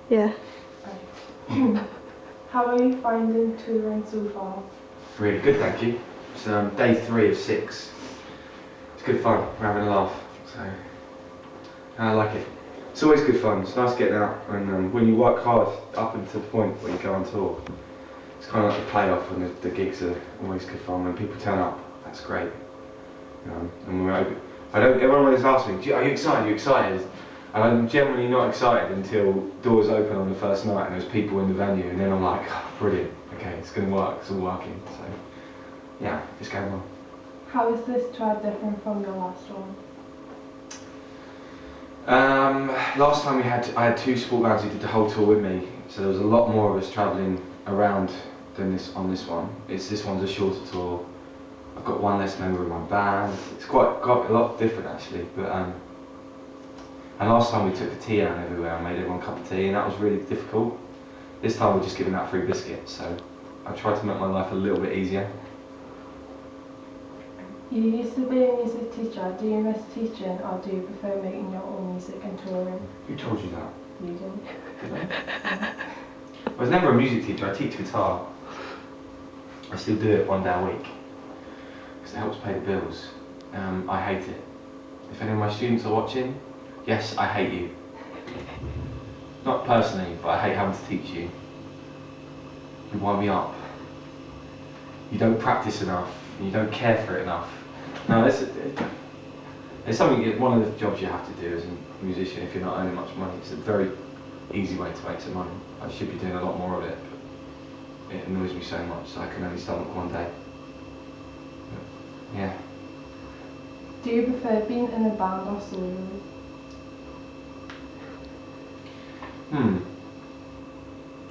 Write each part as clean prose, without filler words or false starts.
Yeah. Right. How are you finding touring so far? Really good, thank you. It's day 3 of 6. It's good fun, we're having a laugh, so I like it. It's always good fun, it's nice getting out, and when you work hard up until the point where you go on tour, it's kind of like the payoff, and the gigs are always good fun. When people turn up, that's great. And everyone always asks me, are you excited, are you excited? And I'm generally not excited until doors open on the first night and there's people in the venue, and then I'm like, oh, brilliant, okay, it's going to work, it's all working. So, yeah, just going on. How is this tour different from your last one? Last time I had 2 sport bands who did the whole tour with me, so there was a lot more of us travelling around than on this one. This one's a shorter tour. I've got 1 less member in my band. It's quite a lot different actually, but and last time we took the tea out everywhere and made everyone a cup of tea, and that was really difficult. This time we're just giving out free biscuits, so I tried to make my life a little bit easier. You used to be a music teacher. Do you miss teaching, or do you prefer making your own music and touring? Who told you that? You do. I was never a music teacher, I teach guitar. I still do it 1 day a week, because it helps pay the bills. I hate it. If any of my students are watching, yes, I hate you. Not personally, but I hate having to teach you. You wind me up. You don't practice enough, and you don't care for it enough. No, it's something, one of the jobs you have to do as a musician if you're not earning much money. It's a very easy way to make some money. I should be doing a lot more of it, but it annoys me so much, so I can only stomach 1 day. But, yeah. Do you prefer being in a band or solo?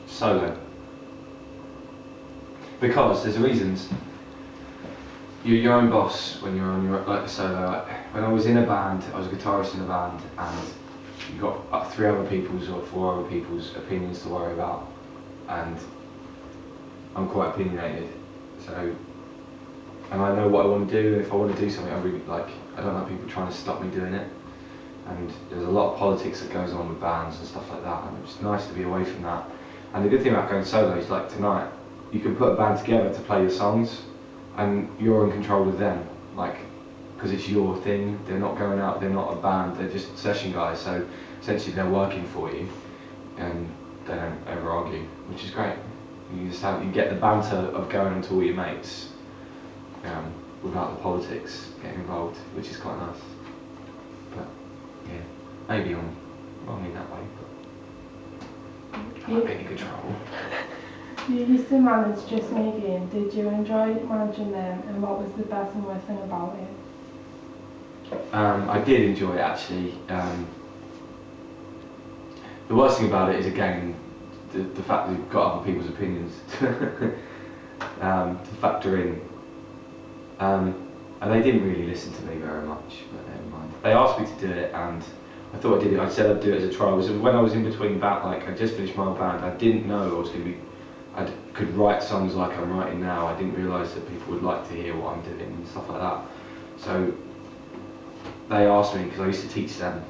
Solo. Because there's reasons. You're your own boss when you're on your solo. Like, when I was in a band, I was a guitarist in a band, and you got up 3 other people's or 4 other people's opinions to worry about, and I'm quite opinionated. So, and I know what I want to do. And if I want to do something, I don't like people trying to stop me doing it. And there's a lot of politics that goes on with bands and stuff like that, and it's nice to be away from that. And the good thing about going solo is, like tonight, you can put a band together to play your songs, and you're in control of them, because it's your thing. They're not going out, they're not a band, they're just session guys, so essentially they're working for you, and they don't ever argue, which is great. You get the banter of going on tour with your mates, without the politics getting involved, which is quite nice. But yeah, maybe I'm wrong in that way, but I might be in good trouble. You used to manage Just Me Again. Did you enjoy managing them, and what was the best and worst thing about it? I did enjoy it actually. The worst thing about it is, again, the fact that you've got other people's opinions to factor in. And they didn't really listen to me very much, but never mind. They asked me to do it, and I thought I did it. I said I'd do it as a trial. It was when I was in between band, I just finished my band. I didn't know I was going to be. I could write songs like I'm writing now. I didn't realise that people would like to hear what I'm doing and stuff like that. So they asked me, because I used to teach them,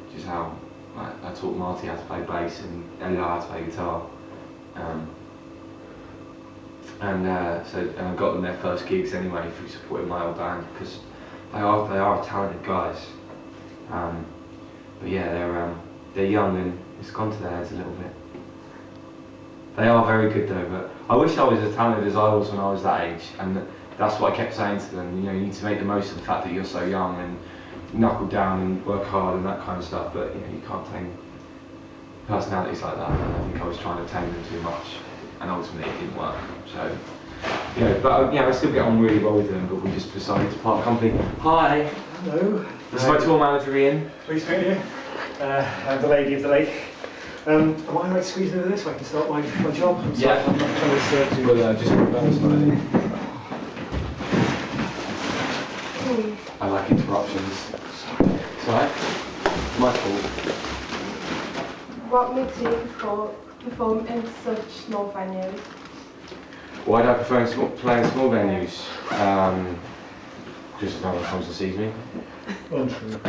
which is how I taught Marty how to play bass and Ella how to play guitar. And I got them their first gigs anyway through supporting my old band, because they are talented guys. But yeah, they're young and it's gone to their heads a little bit. They are very good though, but I wish I was as talented as I was when I was that age, and that's what I kept saying to them. You need to make the most of the fact that you're so young and knuckle down and work hard and that kind of stuff. But you can't tame personalities like that. And I think I was trying to tame them too much, and ultimately it didn't work. So, I still get on really well with them, but we just decided to part company. Hi. Hello. This is my tour manager, Ian. Pleased to meet you. I'm the lady of the lake. Am I right squeezing into this so I can start my job? I'm sorry, I'm not trying to Well, just reverse slightly. I like interruptions. Sorry? My fault. What makes you perform in such small venues? Why do I prefer playing small venues? Just no one comes and sees me. Untrue.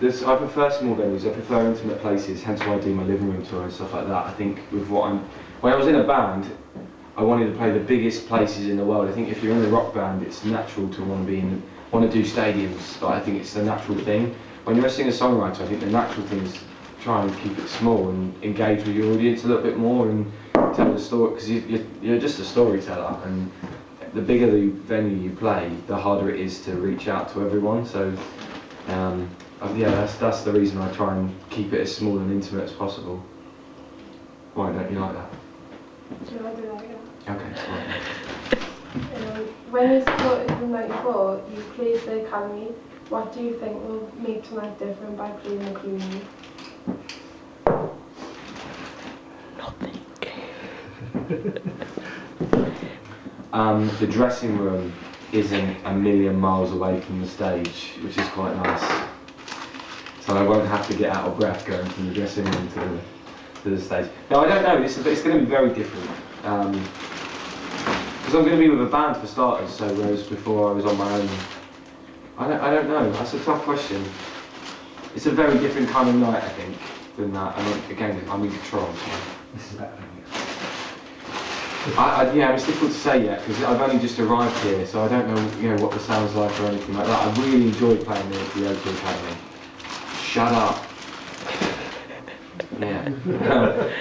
I prefer small venues. I prefer intimate places. Hence why I do my living room tour and stuff like that. I think with when I was in a band, I wanted to play the biggest places in the world. I think if you're in a rock band, it's natural to want to do stadiums. But I think it's the natural thing. When you're a singer-songwriter, I think the natural thing is try and keep it small and engage with your audience a little bit more and tell the story, because you're just a storyteller, and the bigger the venue you play, the harder it is to reach out to everyone. So yeah, that's the reason I try and keep it as small and intimate as possible. Why don't you like that? Yeah, I do like that. Okay, right. When you supported in '94, you played the Academy. What do you think will make tonight different by playing the Cluny? The dressing room isn't a million miles away from the stage, which is quite nice. So I won't have to get out of breath going from the dressing room to the stage. No, I don't know. It's going to be very different. Because I'm going to be with a band for starters. So whereas before I was on my own, I don't know. That's a tough question. It's a very different kind of night, I think, than that. I mean, again, I'm in control. So. This is better than Yeah, it's difficult to say yet because I've only just arrived here, so I don't know, what the sound's like or anything like that. I really enjoyed playing at the O2 Academy. Shut up. Yeah.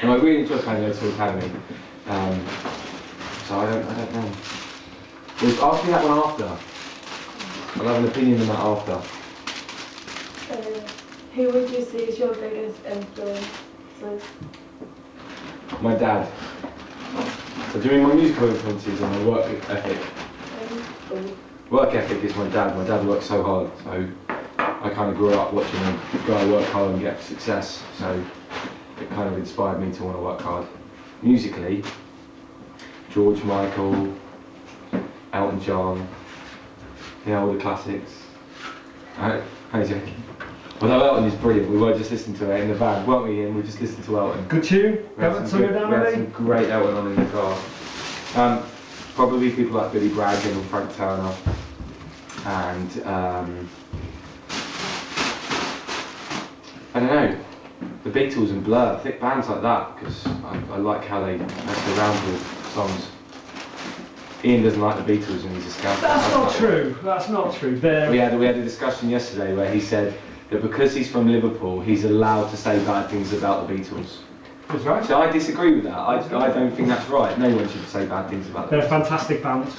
No, I really enjoyed playing at the O2 Academy. So I don't know. Ask me that one after. I'll have an opinion on that after. Who would you say is your biggest influence? My dad. So do you mean my musical influences or my work ethic? Work ethic is my dad. My dad works so hard, so I kind of grew up watching him go work hard and get success. So it kind of inspired me to want to work hard. Musically, George Michael, Elton John, all the classics. Hey, Jackie. Although Elton is brilliant, we were just listening to it in the van, weren't we, Ian? We just listened to Elton. Good tune. We had some great Elton on in the car. Probably people like Billy Bragg and Frank Turner, and I don't know, the Beatles and Blur, thick bands like that, because I like how they mess around with songs. Ian doesn't like the Beatles and he's a scout. That's not true. That's not true. We had a discussion yesterday where he said that because he's from Liverpool, he's allowed to say bad things about the Beatles. That's right. So I disagree with that. I don't think that's right. No one should say bad things about them. They're a fantastic band.